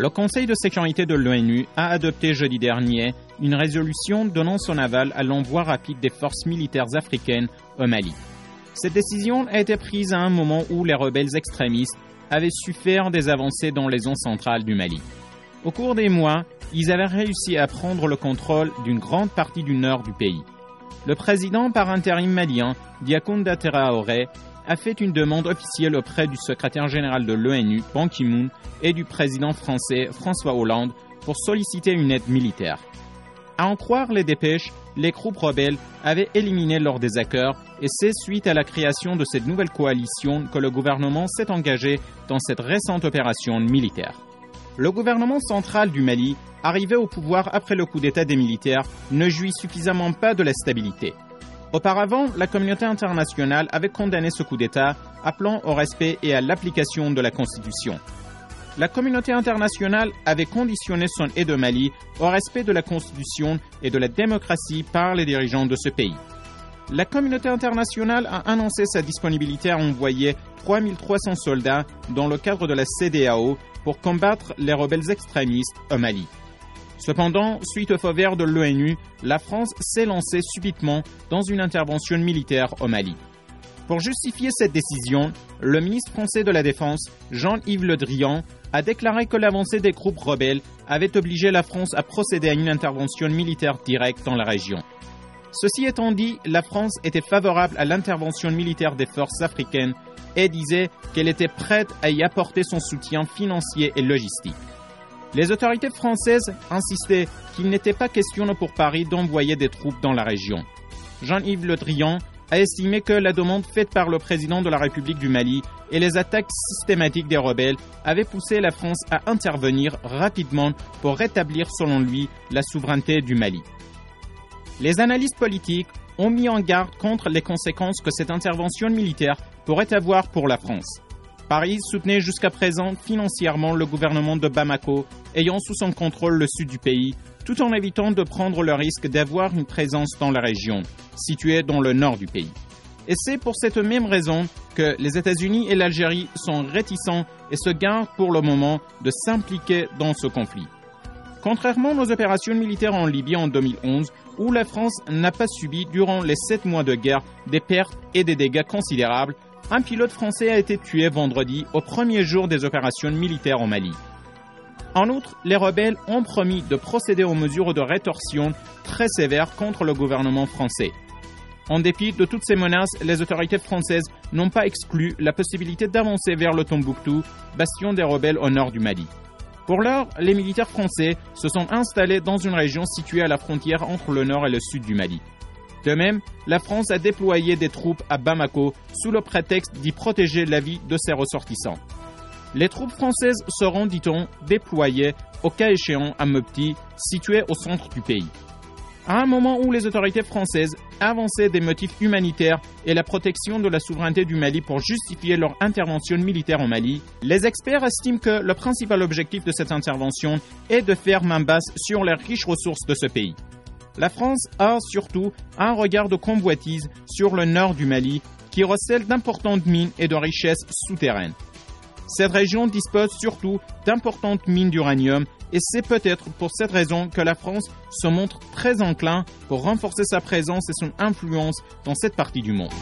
Le Conseil de sécurité de l'ONU a adopté jeudi dernier une résolution donnant son aval à l'envoi rapide des forces militaires africaines au Mali. Cette décision a été prise à un moment où les rebelles extrémistes avaient su faire des avancées dans les zones centrales du Mali. Au cours des mois, ils avaient réussi à prendre le contrôle d'une grande partie du nord du pays. Le président par intérim malien, Diakounda Traoré, a fait une demande officielle auprès du secrétaire général de l'ONU, Ban Ki-moon, et du président français, François Hollande, pour solliciter une aide militaire. À en croire les dépêches, les groupes rebelles avaient éliminé leurs désaccords et c'est suite à la création de cette nouvelle coalition que le gouvernement s'est engagé dans cette récente opération militaire. Le gouvernement central du Mali, arrivé au pouvoir après le coup d'État des militaires, ne jouit suffisamment pas de la stabilité. Auparavant, la communauté internationale avait condamné ce coup d'État, appelant au respect et à l'application de la Constitution. La communauté internationale avait conditionné son aide au Mali au respect de la Constitution et de la démocratie par les dirigeants de ce pays. La communauté internationale a annoncé sa disponibilité à envoyer 3300 soldats dans le cadre de la CEDEAO pour combattre les rebelles extrémistes au Mali. Cependant, suite au feu vert de l'ONU, la France s'est lancée subitement dans une intervention militaire au Mali. Pour justifier cette décision, le ministre français de la Défense, Jean-Yves Le Drian, a déclaré que l'avancée des groupes rebelles avait obligé la France à procéder à une intervention militaire directe dans la région. Ceci étant dit, la France était favorable à l'intervention militaire des forces africaines et disait qu'elle était prête à y apporter son soutien financier et logistique. Les autorités françaises insistaient qu'il n'était pas question pour Paris d'envoyer des troupes dans la région. Jean-Yves Le Drian a estimé que la demande faite par le président de la République du Mali et les attaques systématiques des rebelles avaient poussé la France à intervenir rapidement pour rétablir, selon lui, la souveraineté du Mali. Les analystes politiques ont mis en garde contre les conséquences que cette intervention militaire pourrait avoir pour la France. Paris soutenait jusqu'à présent financièrement le gouvernement de Bamako, ayant sous son contrôle le sud du pays, tout en évitant de prendre le risque d'avoir une présence dans la région, située dans le nord du pays. Et c'est pour cette même raison que les États-Unis et l'Algérie sont réticents et se gardent pour le moment de s'impliquer dans ce conflit. Contrairement aux opérations militaires en Libye en 2011, où la France n'a pas subi durant les 7 mois de guerre des pertes et des dégâts considérables, un pilote français a été tué vendredi au premier jour des opérations militaires au Mali. En outre, les rebelles ont promis de procéder aux mesures de rétorsion très sévères contre le gouvernement français. En dépit de toutes ces menaces, les autorités françaises n'ont pas exclu la possibilité d'avancer vers le Tombouctou, bastion des rebelles au nord du Mali. Pour l'heure, les militaires français se sont installés dans une région située à la frontière entre le nord et le sud du Mali. De même, la France a déployé des troupes à Bamako sous le prétexte d'y protéger la vie de ses ressortissants. Les troupes françaises seront, dit-on, déployées au cas échéant à Mopti, situé au centre du pays. À un moment où les autorités françaises avançaient des motifs humanitaires et la protection de la souveraineté du Mali pour justifier leur intervention militaire au Mali, les experts estiment que le principal objectif de cette intervention est de faire main basse sur les riches ressources de ce pays. La France a surtout un regard de convoitise sur le nord du Mali qui recèle d'importantes mines et de richesses souterraines. Cette région dispose surtout d'importantes mines d'uranium et c'est peut-être pour cette raison que la France se montre très enclin pour renforcer sa présence et son influence dans cette partie du monde.